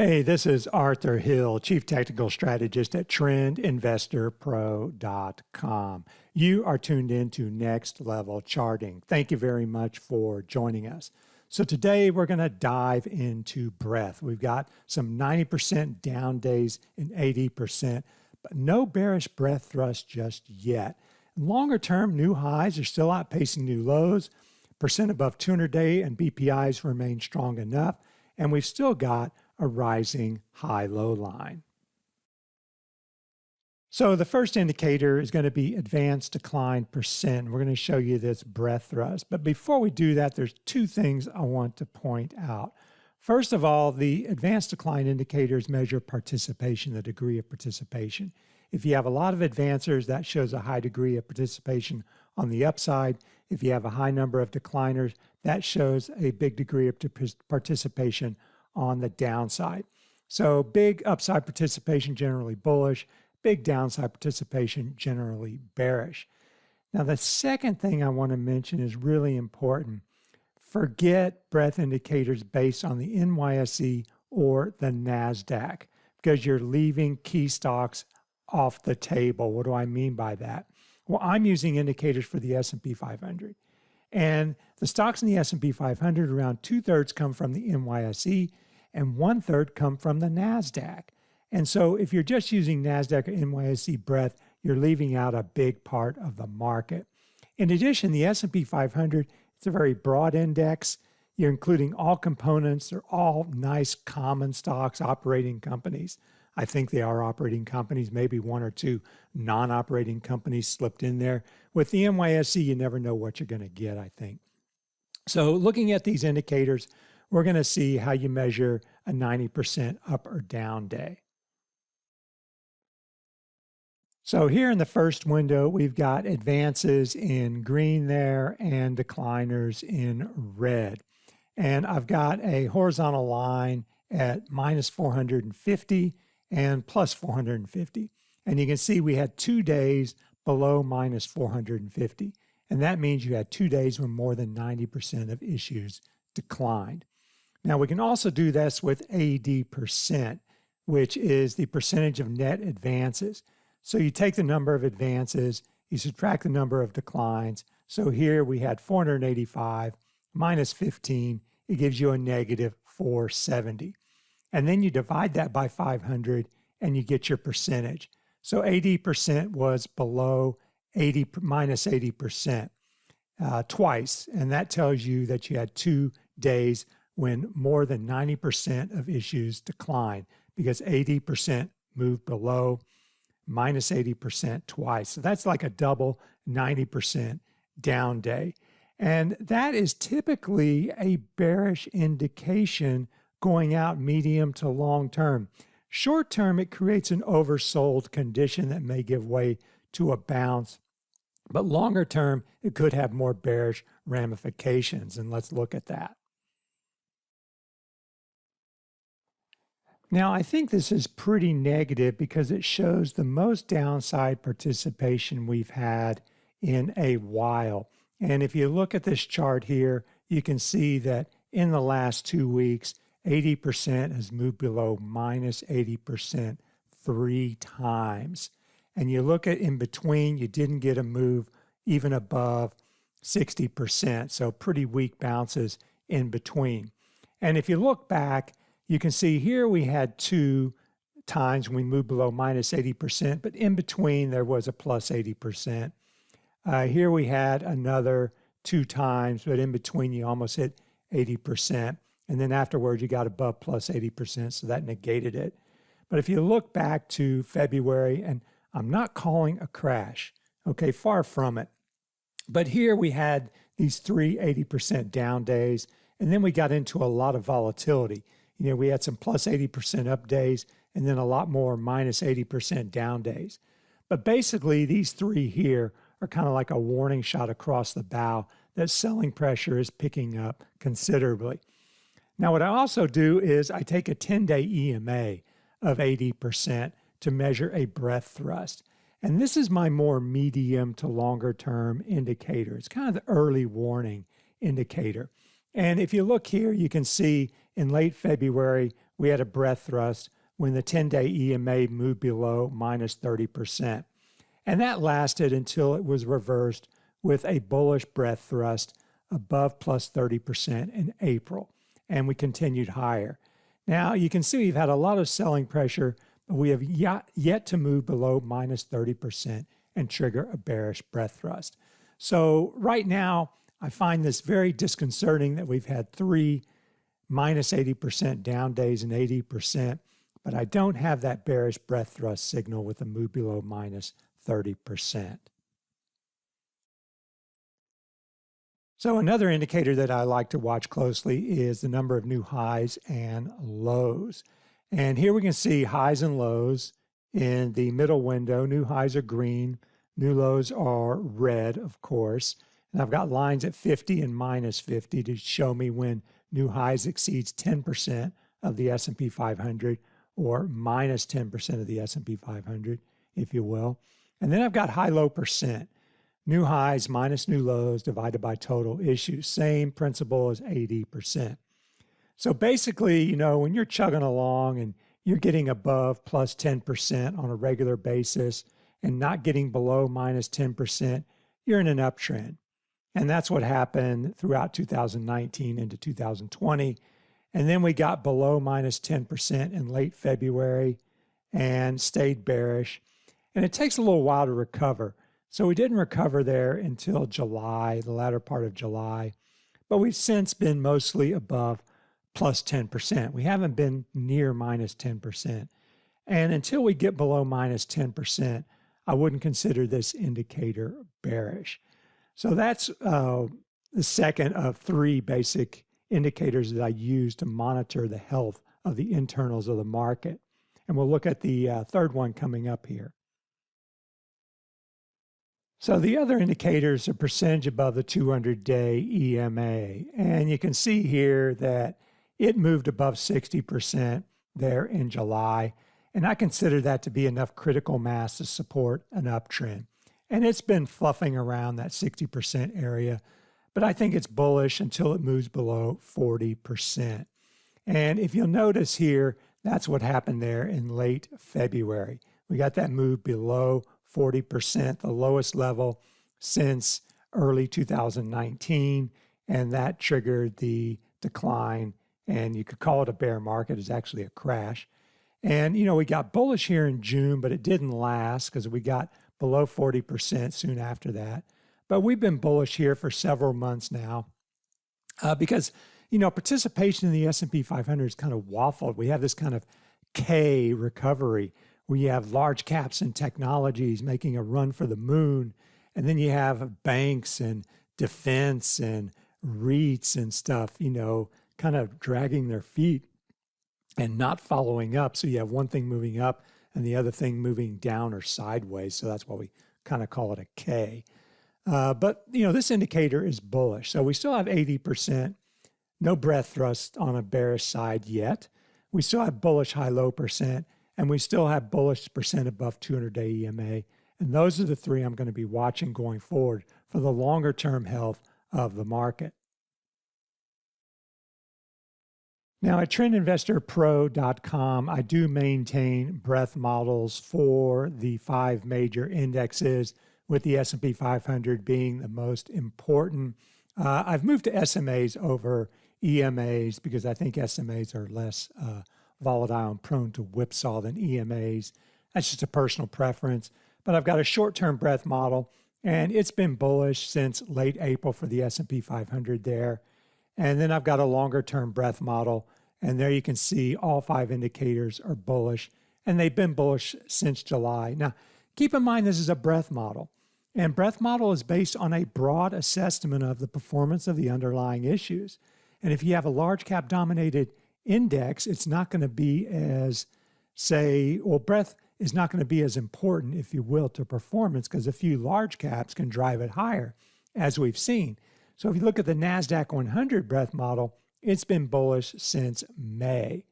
Hey, this is Arthur Hill, Chief Technical Strategist at TrendInvestorPro.com. You are tuned in to Next Level Charting. Thank you very much for joining us. So today we're going to dive into breadth. We've got some 90% down days and 80%, but no bearish breadth thrust just yet. Longer term, new highs are still outpacing new lows. Percent above 200-day and BPIs remain strong enough, and we've still got a rising high-low line. So the first indicator is going to be advanced decline percent. We're going to show you this breadth thrust. But before we do that, there's two things I want to point out. First of all, the advanced decline indicators measure participation, the degree of participation. If you have a lot of advancers, that shows a high degree of participation on the upside. If you have a high number of decliners, that shows a big degree of participation on the downside. So big upside participation, generally bullish. Big downside participation, generally bearish. Now, the second thing I want to mention is really important. Forget breadth indicators based on the NYSE or the NASDAQ because you're leaving key stocks off the table. What do I mean by that? Well, I'm using indicators for the S&P 500. And the stocks in the S&P 500, around 2/3 come from the NYSE and 1/3 come from the NASDAQ. And so if you're just using NASDAQ or NYSE breadth, you're leaving out a big part of the market. In addition, the S&P 500, it's a very broad index. You're including all components. They're all nice common stocks, operating companies. I think they are operating companies, maybe one or two non-operating companies slipped in there. With the NYSE, you never know what you're going to get, I think. So looking at these indicators, we're going to see how you measure a 90% up or down day. So here in the first window, we've got advances in green there and decliners in red. And I've got a horizontal line at minus 450 and plus 450. And you can see we had 2 days below minus 450. And that means you had 2 days when more than 90% of issues declined. Now, we can also do this with AD%, which is the percentage of net advances. So you take the number of advances, you subtract the number of declines. So here we had 485 minus 15. It gives you a negative 470. And then you divide that by 500 and you get your percentage. So 80% was below minus 80% twice. And that tells you that you had 2 days when more than 90% of issues decline because 80% moved below, minus 80% twice. So that's like a double 90% down day. And that is typically a bearish indication going out medium to long term. Short term, it creates an oversold condition that may give way to a bounce. But longer term, it could have more bearish ramifications. And let's look at that. Now, I think this is pretty negative because it shows the most downside participation we've had in a while. And if you look at this chart here, you can see that in the last 2 weeks, 80% has moved below minus 80% 3 times. And you look at in between, you didn't get a move even above 60%. So pretty weak bounces in between. And if you look back, you can see here we had 2 times when we moved below minus 80%, but in between there was a plus 80%. Here we had another 2 times, but in between you almost hit 80%. And then afterwards you got above plus 80%, so that negated it. But if you look back to February, and I'm not calling a crash, okay, far from it. But here we had these 3 80% down days, and then we got into a lot of volatility. You know, we had some plus 80% up days and then a lot more minus 80% down days. But basically, these 3 here are kind of like a warning shot across the bow that selling pressure is picking up considerably. Now, what I also do is I take a 10-day EMA of 80% to measure a breadth thrust. And this is my more medium to longer term indicator. It's kind of the early warning indicator. And if you look here, you can see in late February, we had a breath thrust when the 10-day EMA moved below minus 30%. And that lasted until it was reversed with a bullish breath thrust above plus 30% in April. And we continued higher. Now, you can see we've had a lot of selling pressure, but we have yet to move below minus 30% and trigger a bearish breath thrust. So right now, I find this very disconcerting that we've had 3 minus 80% down days and 80%, but I don't have that bearish breath thrust signal with a move below minus 30%. So another indicator that I like to watch closely is the number of new highs and lows. And here we can see highs and lows in the middle window. New highs are green, new lows are red, of course. And I've got lines at 50 and minus 50 to show me when new highs exceeds 10% of the S&P 500 or minus 10% of the S&P 500, if you will. And then I've got high-low percent. New highs minus new lows divided by total issues. Same principle as 80%. So basically, you know, when you're chugging along and you're getting above plus 10% on a regular basis and not getting below minus 10%, you're in an uptrend. And that's what happened throughout 2019 into 2020. And then we got below minus 10% in late February and stayed bearish. And it takes a little while to recover. So we didn't recover there until July, the latter part of July. But we've since been mostly above plus 10%. We haven't been near minus 10%. And until we get below minus 10%, I wouldn't consider this indicator bearish. So that's the second of 3 basic indicators that I use to monitor the health of the internals of the market. And we'll look at the third one coming up here. So the other indicator is a percentage above the 200-day EMA. And you can see here that it moved above 60% there in July. And I consider that to be enough critical mass to support an uptrend. And it's been fluffing around that 60% area, but I think it's bullish until it moves below 40%. And if you'll notice here, that's what happened there in late February. We got that move below 40%, the lowest level since early 2019, and that triggered the decline. And you could call it a bear market. It's actually a crash. And, you know, we got bullish here in June, but it didn't last because we got below 40% soon after that. But we've been bullish here for several months now because, you know, participation in the S&P 500 is kind of waffled. We have this kind of K recovery where you have large caps and technologies making a run for the moon. And then you have banks and defense and REITs and stuff, you know, kind of dragging their feet and not following up. So you have one thing moving up and the other thing moving down or sideways. So that's why we kind of call it a K. But, you know, this indicator is bullish. So we still have 80%, no breath thrust on a bearish side yet. We still have bullish high-low percent, and we still have bullish percent above 200-day EMA. And those are the 3 I'm going to be watching going forward for the longer-term health of the market. Now at trendinvestorpro.com, I do maintain breadth models for the 5 major indexes, with the S&P 500 being the most important. I've moved to SMAs over EMAs because I think SMAs are less volatile and prone to whipsaw than EMAs. That's just a personal preference. But I've got a short-term breadth model, and it's been bullish since late April for the S&P 500 there. And then I've got a longer-term breadth model, and there you can see all 5 indicators are bullish, and they've been bullish since July. Now, keep in mind this is a breadth model, and breadth model is based on a broad assessment of the performance of the underlying issues. And if you have a large cap dominated index, it's not going to be as, breadth is not going to be as important, if you will, to performance because a few large caps can drive it higher, as we've seen. So if you look at the NASDAQ 100 breadth model, it's been bullish since May.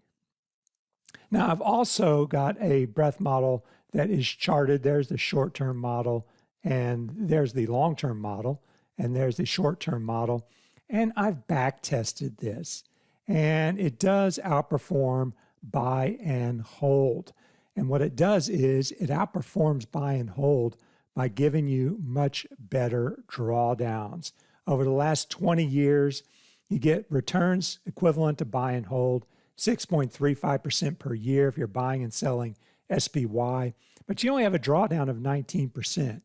Now, I've also got a breadth model that is charted. There's the short-term model, and there's the long-term model, and there's the short-term model. And I've back-tested this, and it does outperform buy and hold. And what it does is it outperforms buy and hold by giving you much better drawdowns. Over the last 20 years, you get returns equivalent to buy and hold, 6.35% per year if you're buying and selling SPY, but you only have a drawdown of 19%.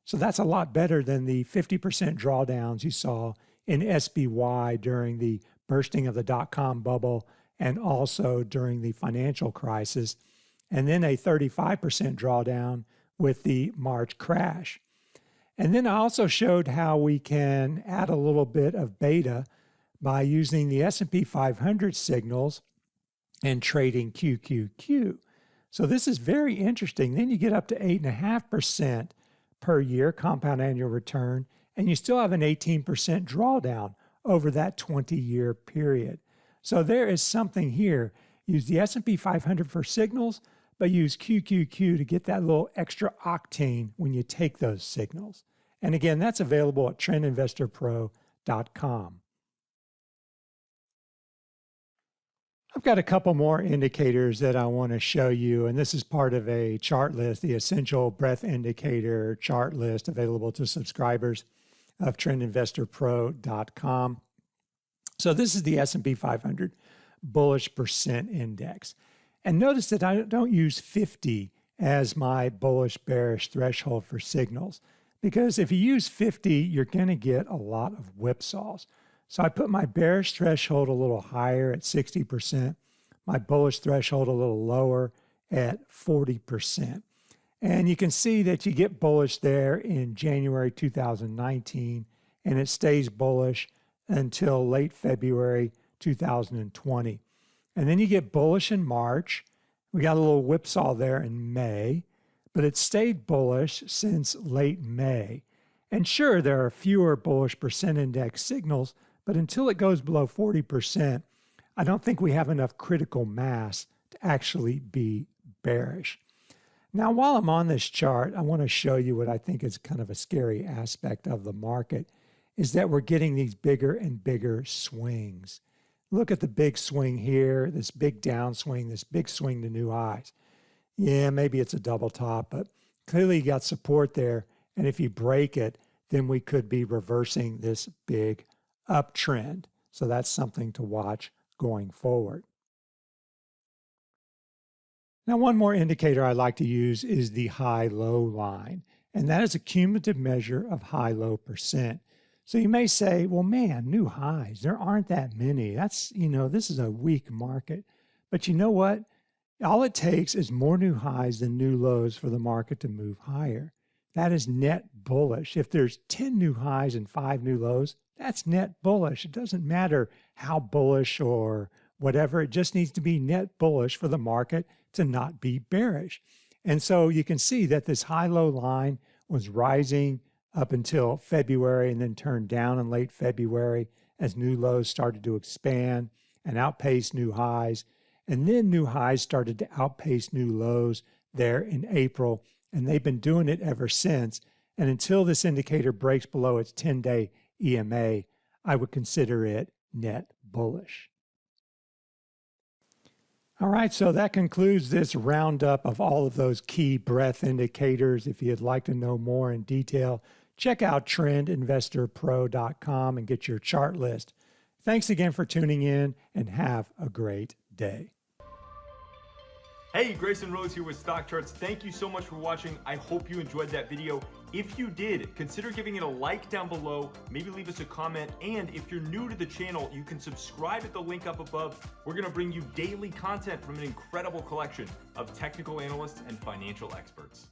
So that's a lot better than the 50% drawdowns you saw in SPY during the bursting of the dot-com bubble and also during the financial crisis, and then a 35% drawdown with the March crash. And then I also showed how we can add a little bit of beta by using the S&P 500 signals and trading QQQ. So this is very interesting. Then you get up to 8.5% per year compound annual return, and you still have an 18% drawdown over that 20-year period. So there is something here. Use the S&P 500 for signals, but use QQQ to get that little extra octane when you take those signals. And again, that's available at trendinvestorpro.com. I've got a couple more indicators that I want to show you, and this is part of a chart list, the Essential Breadth Indicator chart list available to subscribers of trendinvestorpro.com. So this is the S&P 500 Bullish Percent Index. And notice that I don't use 50 as my bullish bearish threshold for signals, because if you use 50, you're going to get a lot of whipsaws. So I put my bearish threshold a little higher at 60%, my bullish threshold a little lower at 40%. And you can see that you get bullish there in January 2019, and it stays bullish until late February 2020. And then you get bullish in March. We got a little whipsaw there in May, but it stayed bullish since late May. And sure, there are fewer bullish percent index signals, but until it goes below 40%, I don't think we have enough critical mass to actually be bearish. Now, while I'm on this chart, I want to show you what I think is kind of a scary aspect of the market, is that we're getting these bigger and bigger swings. Look at the big swing here, this big downswing, this big swing to new highs. Yeah, maybe it's a double top, but clearly you got support there. And if you break it, then we could be reversing this big uptrend. So that's something to watch going forward. Now, one more indicator I like to use is the high-low line, and that is a cumulative measure of high-low percent. So you may say, well, man, new highs, there aren't that many. That's, this is a weak market. But you know what? All it takes is more new highs than new lows for the market to move higher. That is net bullish. If there's 10 new highs and 5 new lows, that's net bullish. It doesn't matter how bullish or whatever. It just needs to be net bullish for the market to not be bearish. And so you can see that this high-low line was rising up until February and then turned down in late February as new lows started to expand and outpace new highs. And then new highs started to outpace new lows there in April, and they've been doing it ever since. And until this indicator breaks below its 10-day EMA, I would consider it net bullish. All right, so that concludes this roundup of all of those key breadth indicators. If you'd like to know more in detail, check out trendinvestorpro.com and get your chart list. Thanks again for tuning in, and have a great day. Hey, Grayson Rose here with StockCharts. Thank you so much for watching. I hope you enjoyed that video. If you did, consider giving it a like down below, maybe leave us a comment, and if you're new to the channel, you can subscribe at the link up above. We're gonna bring you daily content from an incredible collection of technical analysts and financial experts.